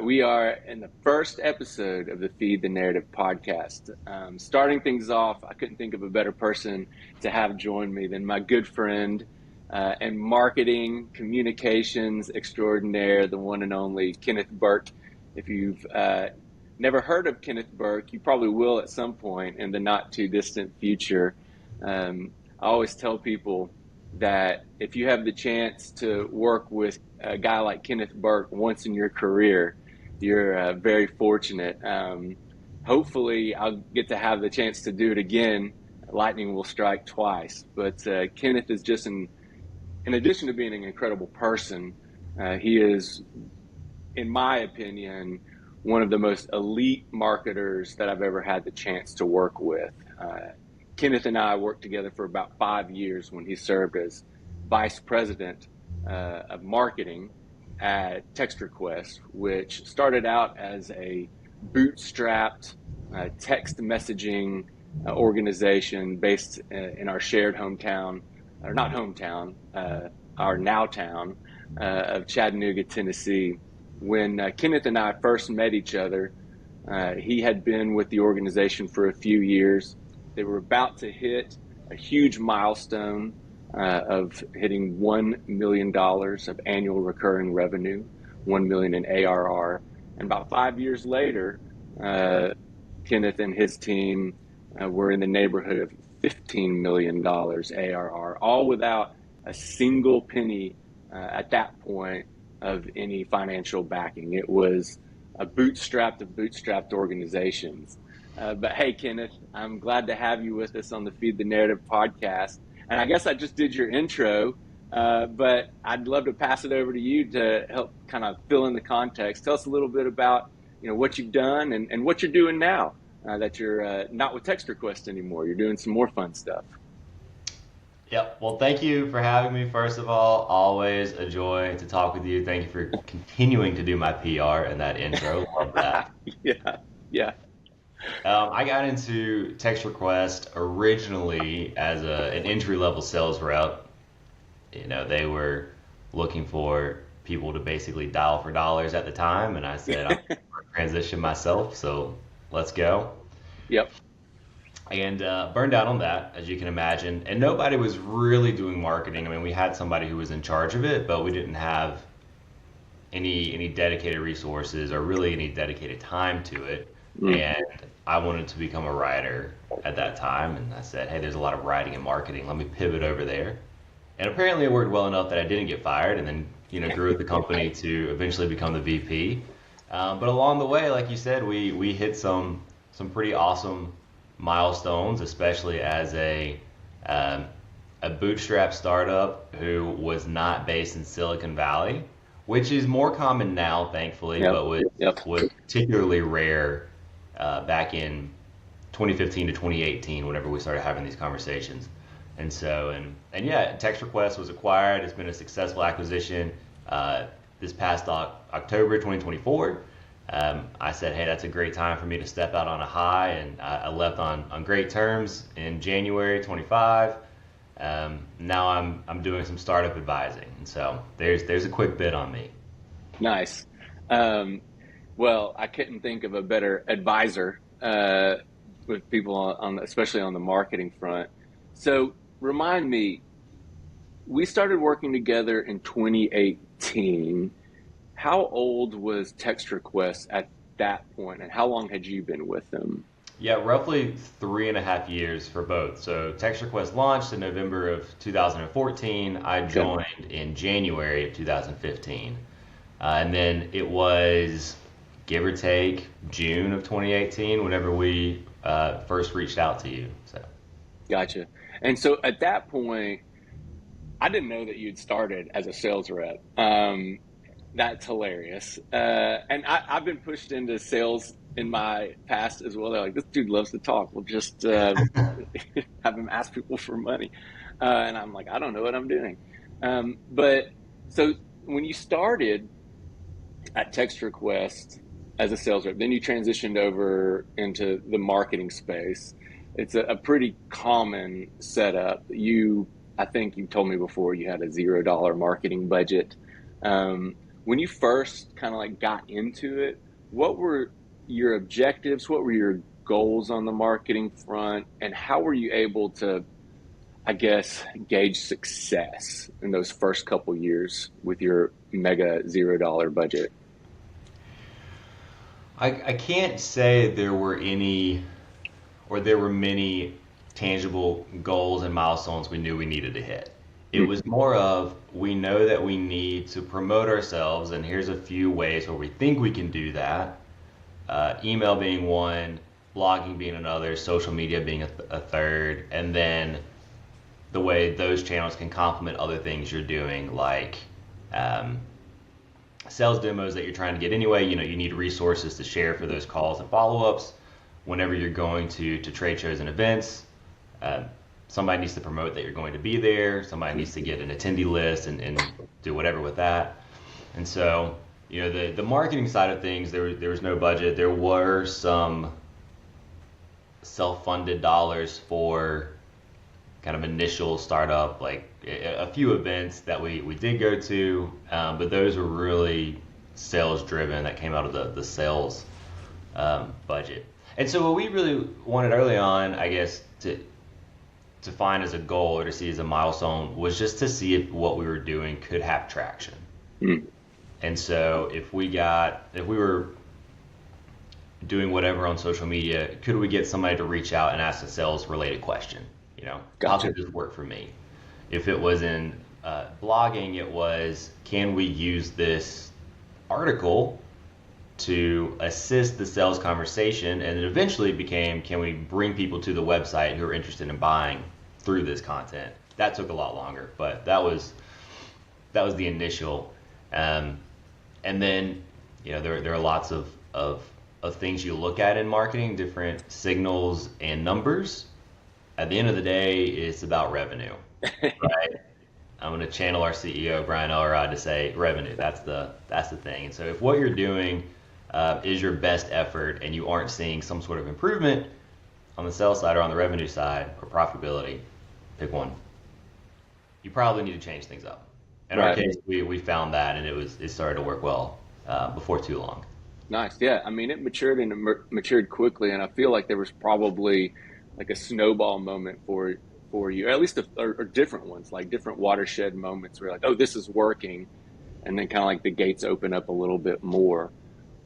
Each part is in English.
right, we are in the first episode of the Feed the Narrative podcast. Starting things off, I couldn't think of a better person to have join me than my good friend and marketing communications extraordinaire, the one and only Kenneth Burke. If you've never heard of Kenneth Burke, you probably will at some point in the not too distant future. I always tell people that if you have the chance to work with a guy like Kenneth Burke once in your career, you're very fortunate. Hopefully, I'll get to have the chance to do it again. Lightning will strike twice. But Kenneth is just, in addition to being an incredible person, he is, in my opinion, one of the most elite marketers that I've ever had the chance to work with. Kenneth and I worked together for about 5 years when he served as vice president of marketing at TextRequest, which started out as a bootstrapped text messaging organization based in our shared hometown, or not hometown, our now town of Chattanooga, Tennessee. When Kenneth and I first met each other, he had been with the organization for a few years. They were about to hit a huge milestone of hitting $1 million of annual recurring revenue, 1 million in ARR. And about 5 years later, Kenneth and his team were in the neighborhood of $15 million ARR, all without a single penny at that point of any financial backing. It was a bootstrapped of bootstrapped organizations. But hey, Kenneth, I'm glad to have you with us on the Feed the Narrative podcast. And I guess I just did your intro, but I'd love to pass it over to you to help kind of fill in the context. Tell us a little bit about what you've done and what you're doing now that you're not with TextRequest anymore. You're doing some more fun stuff. Yep. Well, thank you for having me. First of all, always a joy to talk with you. Thank you for continuing to do my PR and that intro. Love that. Yeah. I got into TextRequest originally as an entry-level sales rep. They were looking for people to basically dial for dollars at the time, and I said, I'm going to transition myself, so let's go. Yep. And burned out on that, as you can imagine. And nobody was really doing marketing. I mean, we had somebody who was in charge of it, but we didn't have any dedicated resources or really any dedicated time to it. And I wanted to become a writer at that time. And I said, hey, there's a lot of writing and marketing. Let me pivot over there. And apparently it worked well enough that I didn't get fired and then, grew with the company to eventually become the VP. But along the way, like you said, we hit some pretty awesome milestones, especially as a bootstrap startup who was not based in Silicon Valley, which is more common now, thankfully, but was particularly rare back in 2015 to 2018, whenever we started having these conversations. And so, and yeah, TextRequest was acquired. It's been a successful acquisition. This past October 2024, I said, hey, that's a great time for me to step out on a high, and I left on great terms in January 25. Now I'm doing some startup advising, and so there's a quick bit on me. Nice. Well, I couldn't think of a better advisor with people especially on the marketing front. So remind me, we started working together in 2018. How old was TextRequest at that point, and how long had you been with them? Yeah, roughly 3.5 years for both. So TextRequest launched in November of 2014. I joined in January of 2015. And then it was, give or take, June of 2018 whenever we first reached out to you. So. Gotcha. And so at that point, I didn't know that you'd started as a sales rep. That's hilarious. And I've been pushed into sales in my past as well. They're like, this dude loves to talk. We'll just have him ask people for money. And I'm like, I don't know what I'm doing. But so when you started at TextRequest as a sales rep, then you transitioned over into the marketing space. It's a pretty common setup. I think you told me before you had a $0 marketing budget. when you first kind of like got into it, what were your objectives? What were your goals on the marketing front? And how were you able to, I guess, gauge success in those first couple years with your mega $0 budget? I can't say there were any, or there were many tangible goals and milestones we knew we needed to hit. It was more of, we know that we need to promote ourselves, and here's a few ways where we think we can do that. Email being one, blogging being another, social media being a third, and then the way those channels can complement other things you're doing, like sales demos that you're trying to get anyway. You know, you need resources to share for those calls and follow-ups. Whenever you're going to trade shows and events, somebody needs to promote that you're going to be there. Somebody needs to get an attendee list and do whatever with that. And so, you know, the marketing side of things, there was no budget. There were some self-funded dollars for kind of initial startup, like a few events that we did go to, but those were really sales driven. That came out of the sales budget. And so what we really wanted early on, I guess, to find as a goal or to see as a milestone was just to see if what we were doing could have traction. And so if we were doing whatever on social media, could we get somebody to reach out and ask a sales related question? You know, how could this work for me? If it was in blogging, it was, can we use this article to assist the sales conversation? And it eventually became, can we bring people to the website who are interested in buying through this content? That took a lot longer, but that was the initial. And then, you know, there are lots of things you look at in marketing, different signals and numbers. At the end of the day, it's about revenue, right? I'm going to channel our CEO, Brian Elrod, to say revenue. That's the thing. And so if what you're doing is your best effort and you aren't seeing some sort of improvement on the sales side or on the revenue side or profitability, pick one. You probably need to change things up. In our case, we found that, and it started to work well before too long. Nice. Yeah. I mean, it matured and matured quickly. And I feel like there was probably like a snowball moment for you, or at least or different ones, like different watershed moments where you're like, oh, this is working. And then kind of like the gates open up a little bit more.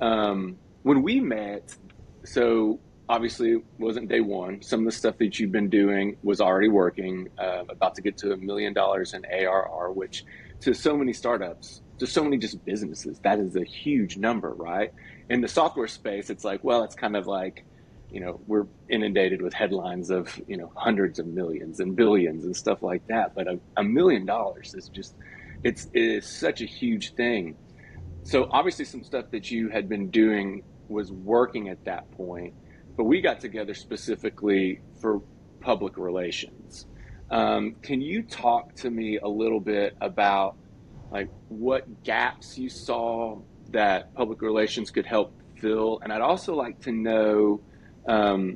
When we met, so obviously it wasn't day one. Some of the stuff that you've been doing was already working, about to get to $1 million in ARR, which to so many startups, to so many just businesses, that is a huge number, right? In the software space, it's like, well, it's kind of like, you know, we're inundated with headlines of, you know, hundreds of millions and billions and stuff like that. But $1 million is just, it is such a huge thing. So obviously some stuff that you had been doing was working at that point, but we got together specifically for public relations. Can you talk to me a little bit about like what gaps you saw that public relations could help fill? And I'd also like to know, how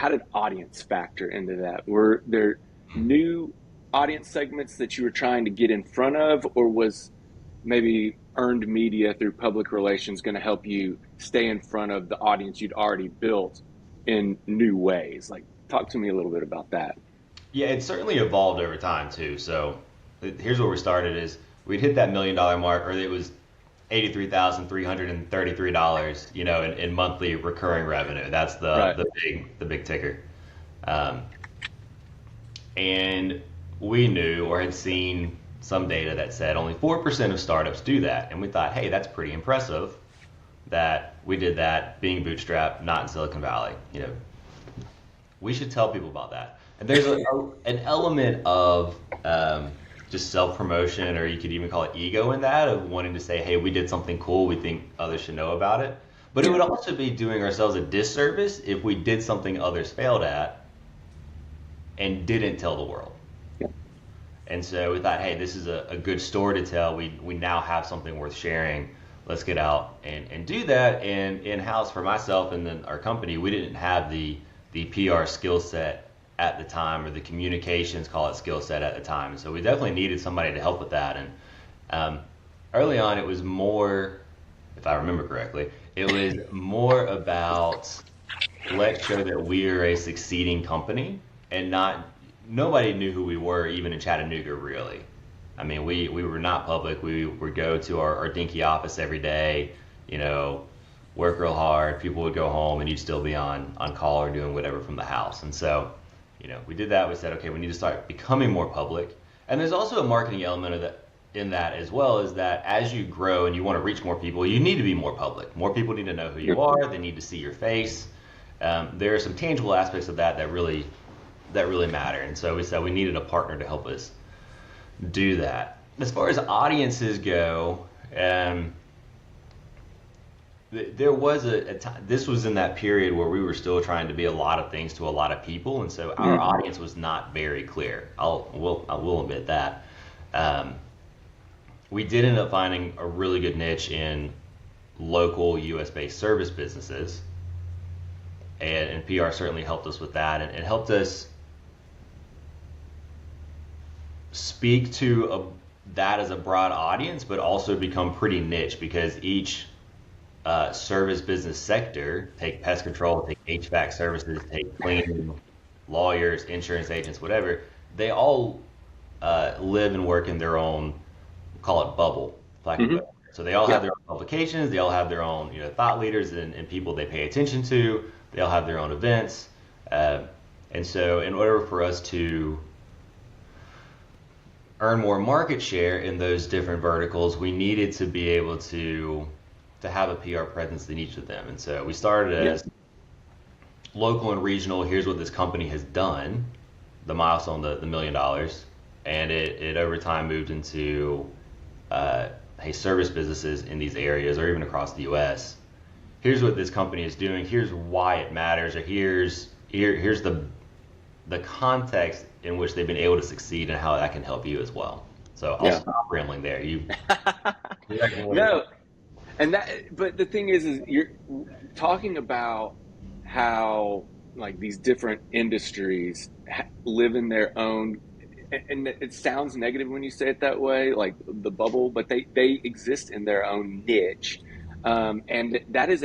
did audience factor into that? Were there new audience segments that you were trying to get in front of, or was maybe earned media through public relations going to help you stay in front of the audience you'd already built in new ways? Like, talk to me a little bit about that. Yeah, it certainly evolved over time too. So here's where we started is we'd hit that $1 million mark, or it was $83,333, you know, in monthly recurring revenue. That's the big ticker. And we knew or had seen some data that said only 4% of startups do that. And we thought, hey, that's pretty impressive that we did that being bootstrapped, not in Silicon Valley. You know, we should tell people about that. And there's an element of just self-promotion, or you could even call it ego in that, of wanting to say, hey, we did something cool, we think others should know about it. But it would also be doing ourselves a disservice if we did something others failed at and didn't tell the world. And so we thought, hey, this is a good story to tell. We now have something worth sharing. Let's get out and do that. And in-house for myself and then our company, we didn't have the PR skill set at the time, or the communications, call it, skill set at the time. So we definitely needed somebody to help with that. And Um, Early on, it was more, if I remember correctly, it was more about let's show that we are a succeeding company and not nobody knew who we were even in Chattanooga really. I mean, we were not public. We would go to our dinky office every day, you know, work real hard. People would go home and you'd still be on call or doing whatever from the house. And so, we did that. We said, okay, we need to start becoming more public. And there's also a marketing element of that in that as well, is that as you grow and you want to reach more people, you need to be more public. More people need to know who you are. They need to see your face. There are some tangible aspects of that really matter. And so we said we needed a partner to help us do that. As far as audiences go, there was a time, this was in that period where we were still trying to be a lot of things to a lot of people, and so our audience was not very clear. I will admit that. We did end up finding a really good niche in local US-based service businesses, and PR certainly helped us with that, and it helped us speak to that as a broad audience, but also become pretty niche because each service business sector, take pest control, take HVAC services, take cleaning, lawyers, insurance agents, whatever, they all live and work in their own, call it bubble. So they all have their own publications, they all have their own thought leaders and people they pay attention to, they all have their own events. And so in order for us to earn more market share in those different verticals, we needed to be able to have a PR presence in each of them. And so we started as local and regional. Here's what this company has done, the milestone, the $1 million. And it over time moved into, hey, service businesses in these areas or even across the US. Here's what this company is doing. Here's why it matters. Or here's the context in which they've been able to succeed and how that can help you as well. So I'll stop rambling there. No, but the thing is you're talking about how like these different industries live in their own, and it sounds negative when you say it that way, like the bubble, but they exist in their own niche. And that is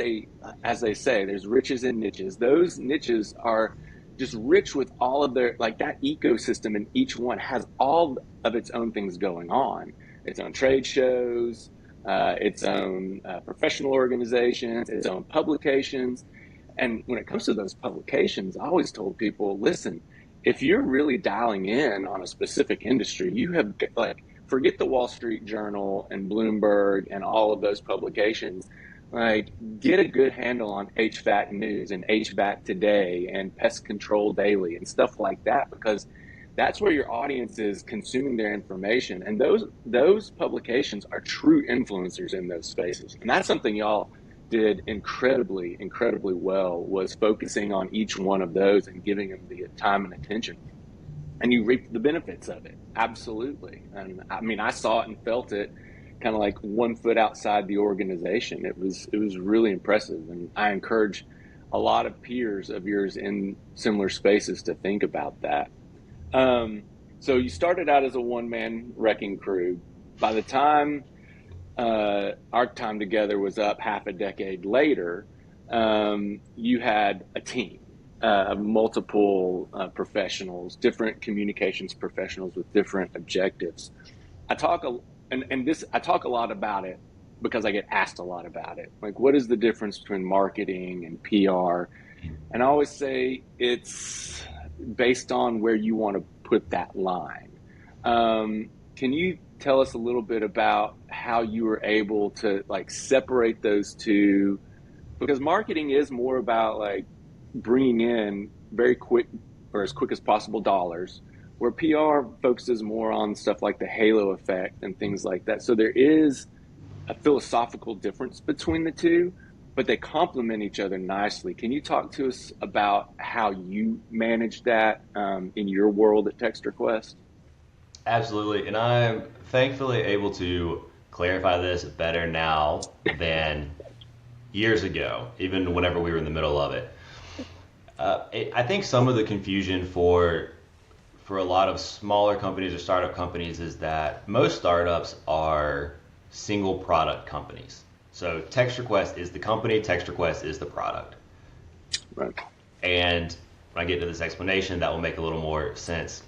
as they say, there's riches in niches. Those niches are just rich with all of their, like that ecosystem, and each one has all of its own things going on, its own trade shows, its own professional organizations, its own publications. And when it comes to those publications, I always told people, listen, if you're really dialing in on a specific industry, you have forget the Wall Street Journal and Bloomberg and all of those publications. Like, get a good handle on HVAC News and HVAC Today and Pest Control Daily and stuff like that, because that's where your audience is consuming their information. And those publications are true influencers in those spaces. And that's something y'all did incredibly, incredibly well, was focusing on each one of those and giving them the time and attention. And you reaped the benefits of it. Absolutely. And I mean, I saw it and felt it kind of like 1 foot outside the organization. It was really impressive. And I encourage a lot of peers of yours in similar spaces to think about that. So you started out as a one-man wrecking crew. By the time our time together was up half a decade later, you had a team of multiple professionals, different communications professionals with different objectives. I talk a lot about it because I get asked a lot about it. Like, what is the difference between marketing and PR? And I always say it's based on where you want to put that line. Can you tell us a little bit about how you were able to like separate those two? Because marketing is more about like bringing in very quick or as quick as possible dollars, where PR focuses more on stuff like the halo effect and things like that. So there is a philosophical difference between the two, but they complement each other nicely. Can you talk to us about how you manage that in your world at Text Request? Absolutely. And I'm thankfully able to clarify this better now than years ago, even whenever we were in the middle of it. I think some of the confusion for for a lot of smaller companies or startup companies is that most startups are single product companies. So TextRequest is the company, TextRequest is the product. Right. And when I get to this explanation, that will make a little more sense.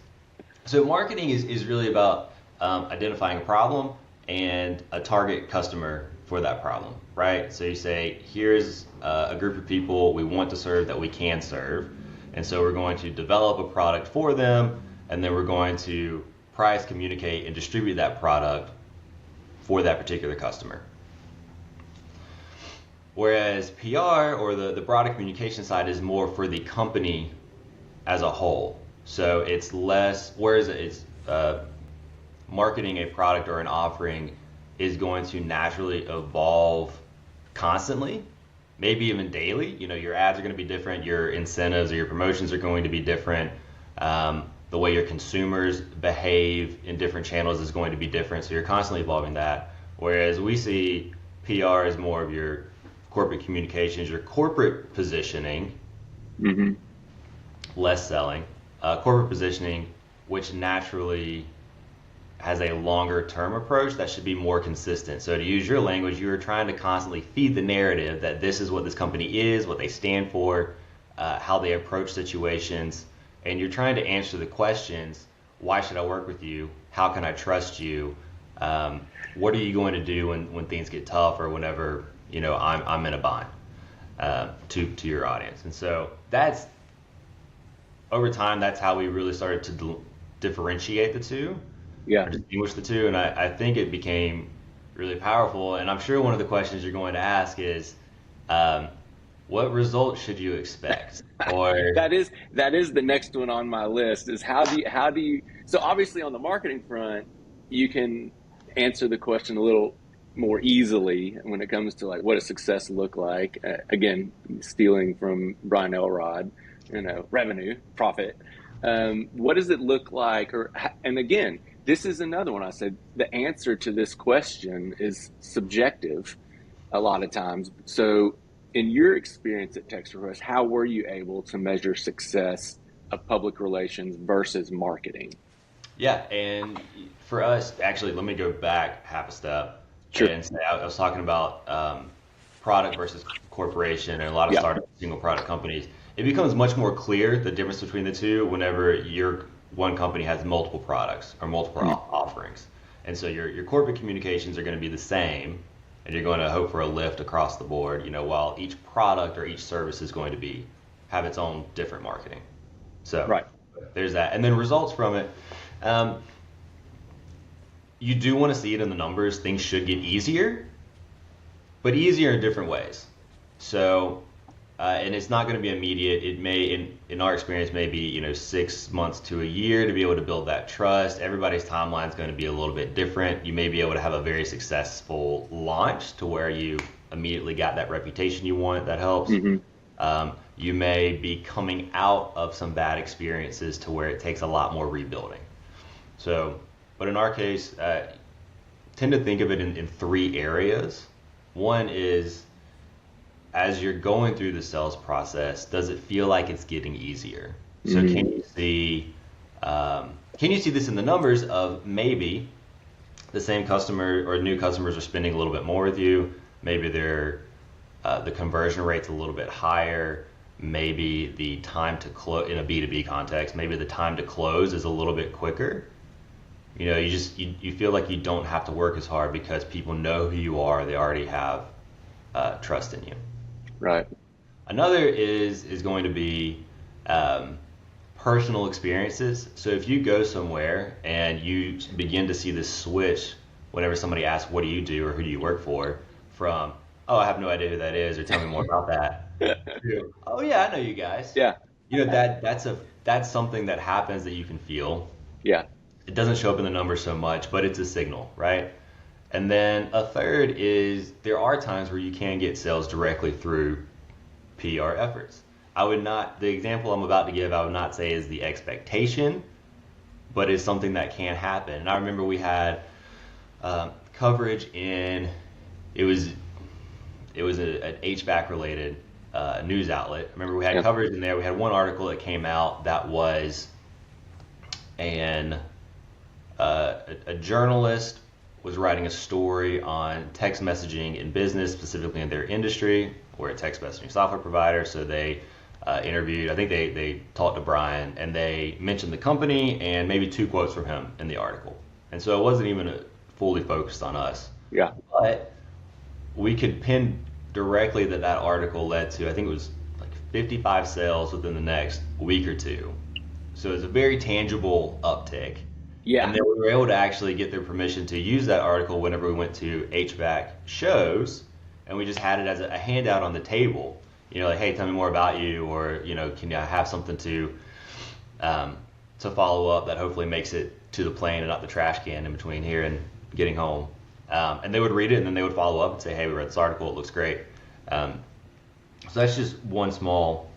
So marketing is really about identifying a problem and a target customer for that problem, right? So you say, here's a group of people we want to serve that we can serve. And so we're going to develop a product for them, and then we're going to price, communicate, and distribute that product for that particular customer. Whereas PR, or the broader communication side, is more for the company as a whole. So it's less, whereas it's marketing a product or an offering is going to naturally evolve constantly, maybe even daily. You know, your ads are going to be different, your incentives or your promotions are going to be different. The way your consumers behave in different channels is going to be different. So you're constantly evolving that. Whereas we see PR as more of your corporate communications, your corporate positioning, less selling, corporate positioning, which naturally has a longer term approach that should be more consistent. So to use your language, you're trying to constantly feed the narrative that this is what this company is, what they stand for, how they approach situations, and you're trying to answer the questions: why should I work with you? How can I trust you? What are you going to do when things get tough, or whenever I'm in a bind, to your audience? And so that's, over time, that's how we really started to differentiate the two, or distinguish the two. And I think it became really powerful. And I'm sure one of the questions you're going to ask is, what results should you expect? Or that is the next one on my list, is how do you, so obviously on the marketing front, you can answer the question a little more easily when it comes to like what does success look like. Again, stealing from Brian Elrod, revenue, profit. What does it look like? And again, this is another one. I said the answer to this question is subjective a lot of times. So in your experience at TextRequest, how were you able to measure success of public relations versus marketing? Yeah, and for us, actually, let me go back half a step. Sure. And say I was talking about product versus corporation, and a lot of startup single product companies. It becomes much more clear the difference between the two whenever your one company has multiple products or multiple offerings. And so your corporate communications are going to be the same, and you're going to hope for a lift across the board, while each product or each service is going to have its own different marketing. So there's that. And then results from it. You do want to see it in the numbers. Things should get easier, but easier in different ways. So, and it's not going to be immediate. It may, in our experience, maybe 6 months to a year to be able to build that trust. Everybody's timeline is going to be a little bit different. You may be able to have a very successful launch to where you immediately got that reputation you want. That helps. You may be coming out of some bad experiences to where it takes a lot more rebuilding. So, but in our case, tend to think of it in three areas. One is, as you're going through the sales process, does it feel like it's getting easier? So can you see this in the numbers of maybe the same customer or new customers are spending a little bit more with you? Maybe they're the conversion rate's a little bit higher. Maybe the time to close, in a B2B context, maybe the time to close is a little bit quicker. You feel like you don't have to work as hard because people know who you are. They already have trust in you. Right. Another is going to be personal experiences. So if you go somewhere and you begin to see this switch whenever somebody asks, what do you do or who do you work for, from, oh, I have no idea who that is, or tell me more about that, to, oh yeah, I know you guys. Yeah. That's something that happens that you can feel. Yeah. It doesn't show up in the numbers so much, but it's a signal, right? And then a third is, there are times where you can get sales directly through PR efforts. The example I'm about to give, I would not say is the expectation, but it's something that can happen. And I remember we had coverage in, it was an HVAC related news outlet. I remember we had coverage in there. We had one article that came out that was and a journalist was writing a story on text messaging in business, specifically in their industry. We're a text messaging software provider, so they interviewed, I think they talked to Brian, and they mentioned the company and maybe 2 quotes from him in the article. And so it wasn't even fully focused on us. Yeah. But we could pin directly that article led to, I think it was like 55 sales within the next week or 2. So it's a very tangible uptick. Yeah. And then we were able to actually get their permission to use that article whenever we went to HVAC shows, and we just had it as a handout on the table. Like, hey, tell me more about you, or can I have something to follow up that hopefully makes it to the plane and not the trash can in between here and getting home. And they would read it, and then they would follow up and say, hey, we read this article, it looks great. So that's just one example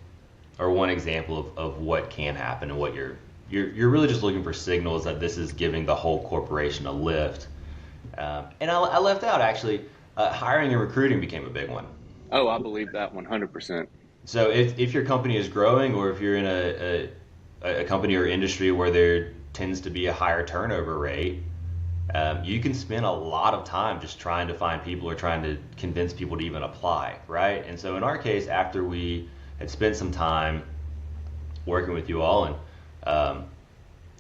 of what can happen, and what you're really just looking for signals that this is giving the whole corporation a lift. And I left out, actually, hiring and recruiting became a big one. Oh, I believe that 100%. So if your company is growing, or if you're in a company or industry where there tends to be a higher turnover rate, you can spend a lot of time just trying to find people, or trying to convince people to even apply, right? And so in our case, after we had spent some time working with you all and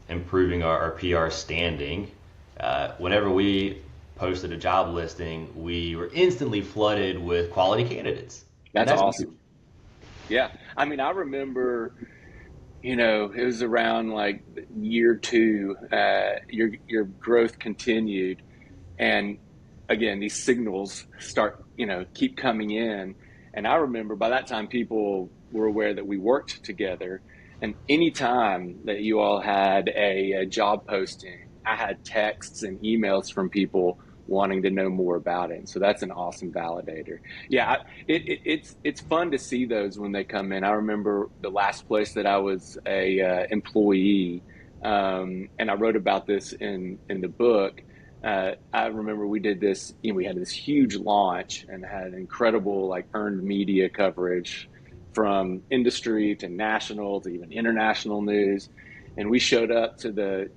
improving our PR standing, whenever we posted a job listing, we were instantly flooded with quality candidates. That's awesome. Yeah. I mean, I remember, it was around like year 2, your growth continued. And again, these signals start, keep coming in. And I remember by that time, people were aware that we worked together. And anytime that you all had a job posting, I had texts and emails from people wanting to know more about it. And so that's an awesome validator. Yeah, it's fun to see those when they come in. I remember the last place that I was a employee, and I wrote about this in the book. I remember we did this, we had this huge launch and had incredible earned media coverage from industry to national to even international news. And we showed up to the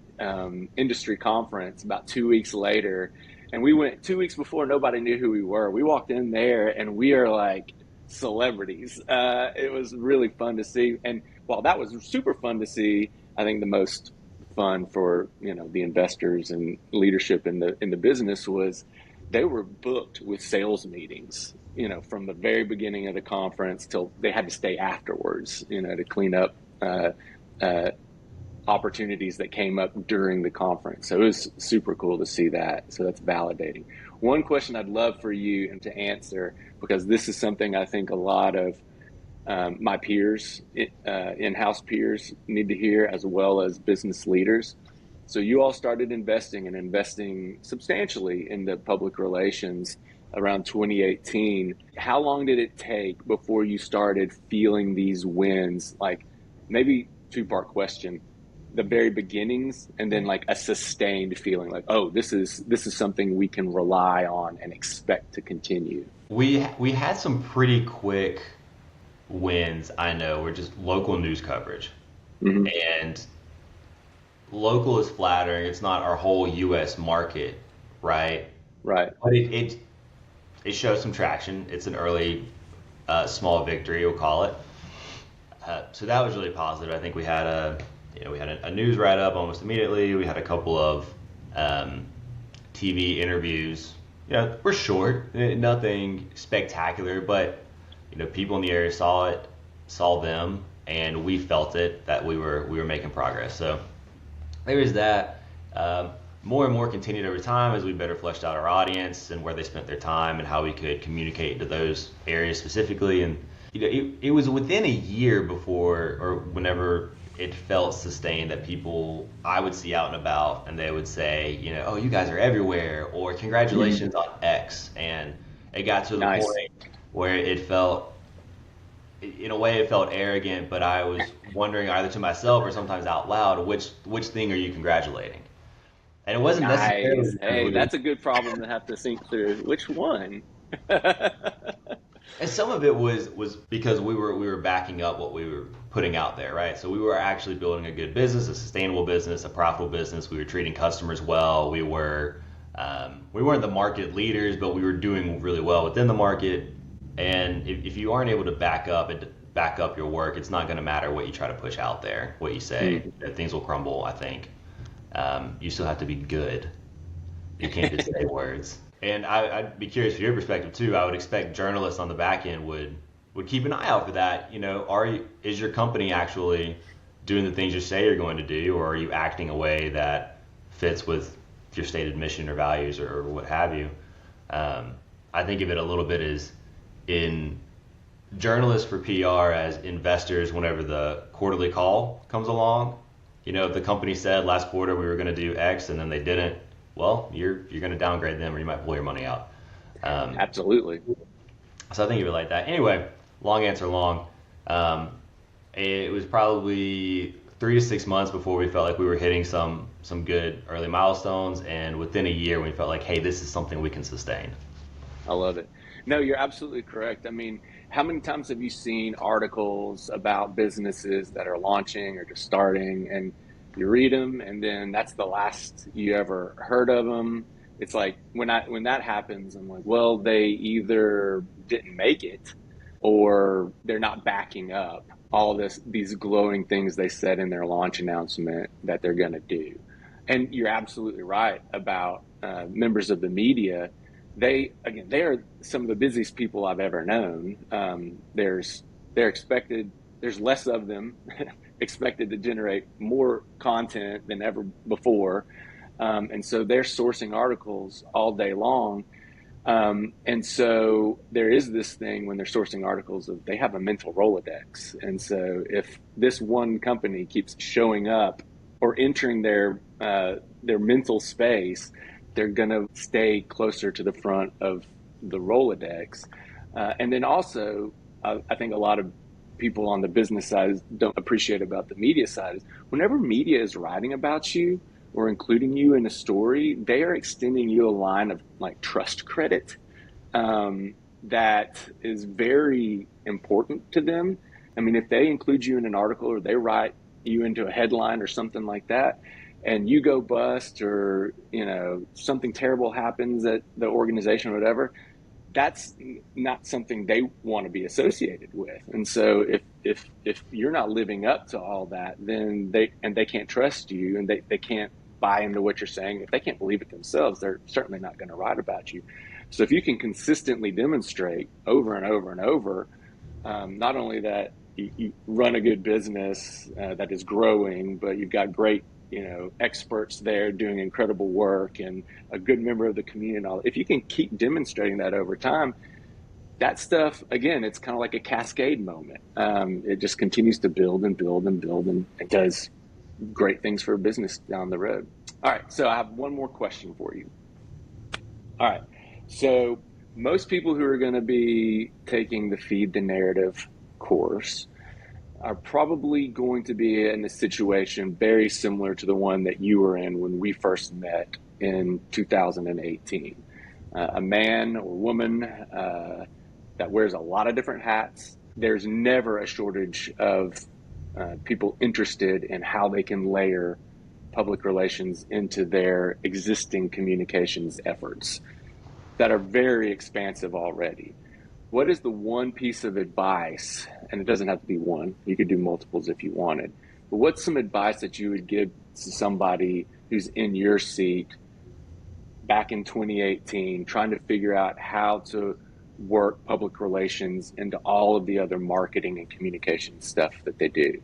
industry conference about 2 weeks later, and we went 2 weeks before. Nobody knew who we were. We walked in there and we are like celebrities. It was really fun to see. And while that was super fun to see, I think the most fun for the investors and leadership in the business was they were booked with sales meetings, from the very beginning of the conference till they had to stay afterwards, to clean up opportunities that came up during the conference. So it was super cool to see that. So that's validating. One question I'd love for you to answer, because this is something I think a lot of my peers, in-house peers, need to hear, as well as business leaders. So you all started investing substantially into public relations around 2018. How long did it take before you started feeling these wins? Like, maybe 2-part question: the very beginnings, and then a sustained feeling like, oh, this is something we can rely on and expect to continue. We had some pretty quick wins. I know, we're just local news coverage. Mm-hmm. And local is flattering. It's not our whole U.S. market, right? Right. But it shows some traction. It's an early small victory, we'll call it. So that was really positive. I think we had a news write-up almost immediately. We had a couple of TV interviews. We're short, nothing spectacular, but people in the area saw them, and we felt it, that we were making progress. So there is that. More and more continued over time as we better fleshed out our audience and where they spent their time and how we could communicate to those areas specifically. And it was within a year before, or whenever it felt sustained, that I would see out and about, and they would say, oh, you guys are everywhere, or congratulations on X. And it got to the point where it felt, in a way, it felt arrogant, but I was wondering, either to myself or sometimes out loud, which thing are you congratulating? And it wasn't necessarily. Hey, that's a good problem to have to think through. Which one? And some of it was because we were backing up what we were putting out there, right? So we were actually building a good business, a sustainable business, a profitable business. We were treating customers well. We weren't the market leaders, but we were doing really well within the market. And if you aren't able to back up your work, it's not going to matter what you try to push out there, what you say. That things will crumble. I think you still have to be good. You can't just say words. And I'd be curious from your perspective too. I would expect journalists on the back end would keep an eye out for that. Is your company actually doing the things you say you're going to do, or are you acting a way that fits with your stated mission or values or what have you? I think of it a little bit as in journalists for PR as investors whenever the quarterly call comes along. If the company said last quarter we were going to do X and then they didn't, well, you're going to downgrade them or you might pull your money out. Absolutely. So I think of it like that. Anyway, long answer long. It was probably 3 to 6 months before we felt like we were hitting some good early milestones, and within a year we felt like, hey, this is something we can sustain. I love it. No, you're absolutely correct. I mean, how many times have you seen articles about businesses that are launching or just starting, and you read them, and then that's the last you ever heard of them? It's like when that happens, I'm like, well, they either didn't make it, or they're not backing up all these glowing things they said in their launch announcement that they're going to do. And you're absolutely right about members of the media. They are some of the busiest people I've ever known. There's less of them expected to generate more content than ever before. And so they're sourcing articles all day long. And so there is this thing when they're sourcing articles of they have a mental Rolodex. And so if this one company keeps showing up or entering their mental space, they're going to stay closer to the front of the Rolodex. And then also, I think a lot of people on the business side don't appreciate about the media side is whenever media is writing about you or including you in a story, they are extending you a line of like trust credit that is very important to them. I mean, if they include you in an article or they write you into a headline or something like that, and you go bust or, something terrible happens at the organization or whatever, that's not something they want to be associated with. And so if you're not living up to all that, then they can't trust you, and they can't buy into what you're saying. If they can't believe it themselves, they're certainly not going to write about you. So if you can consistently demonstrate over and over and over, not only that you run a good business that is growing, but you've got great experts there doing incredible work and a good member of the community and all. If you can keep demonstrating that over time, that stuff, again, it's kind of like a cascade moment. It just continues to build and build and build, and it does great things for a business down the road. All right, so I have one more question for you. All right, so most people who are going to be taking the Feed the Narrative course are probably going to be in a situation very similar to the one that you were in when we first met in 2018. A man or woman that wears a lot of different hats. There's never a shortage of people interested in how they can layer public relations into their existing communications efforts that are very expansive already. What is the one piece of advice, and it doesn't have to be one, you could do multiples if you wanted, but what's some advice that you would give to somebody who's in your seat back in 2018, trying to figure out how to work public relations into all of the other marketing and communication stuff that they do?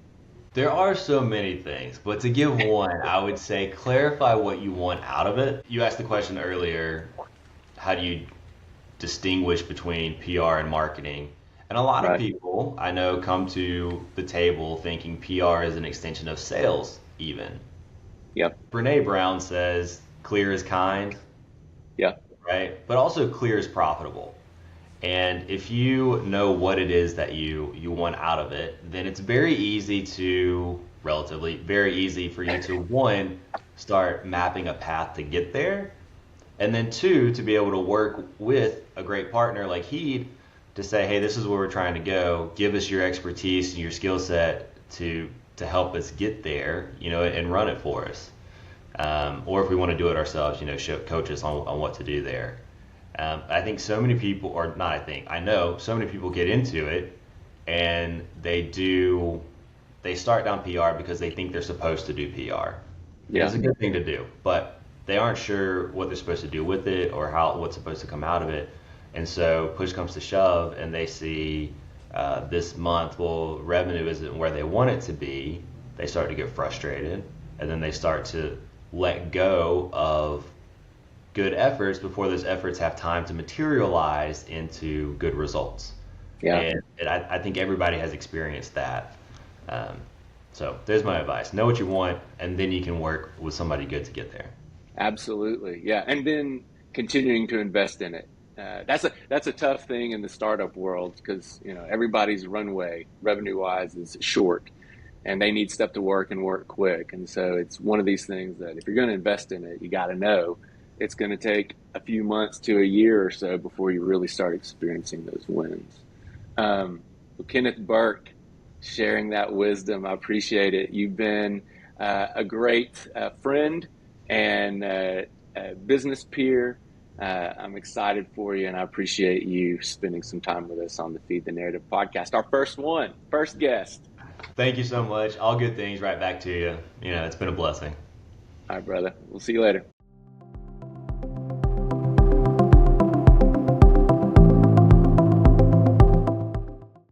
There are so many things, but to give one, I would say clarify what you want out of it. You asked the question earlier, how do you distinguish between PR and marketing? And a lot of people I know come to the table thinking PR is an extension of sales even. Yep. Brene Brown says clear is kind. Yep. Right? But also clear is profitable. And if you know what it is that you want out of it, then it's very easy for you to, one, start mapping a path to get there. And then two, to be able to work with a great partner like Heed to say, hey, this is where we're trying to go. Give us your expertise and your skill set to help us get there, and run it for us. Or if we want to do it ourselves, coach us on what to do there. I think so many people, or not I think, I know so many people get into it and they start down PR because they think they're supposed to do PR. And it's a good thing to do, but they aren't sure what they're supposed to do with it or what's supposed to come out of it. And so push comes to shove and they see this month, well, revenue isn't where they want it to be. They start to get frustrated and then they start to let go of good efforts before those efforts have time to materialize into good results. Yeah. And I think everybody has experienced that. So there's my advice. Know what you want, and then you can work with somebody good to get there. Absolutely. Yeah. And then continuing to invest in it. That's a tough thing in the startup world because, everybody's runway revenue wise is short and they need stuff to work and work quick. And so it's one of these things that if you're going to invest in it, you got to know it's going to take a few months to a year or so before you really start experiencing those wins. Kenneth Burke, sharing that wisdom. I appreciate it. You've been a great friend and business peer. I'm excited for you, and I appreciate you spending some time with us on the Feed the Narrative podcast. Our first guest. Thank you so much. All good things right back to you. It's been a blessing. All right, brother. We'll see you later.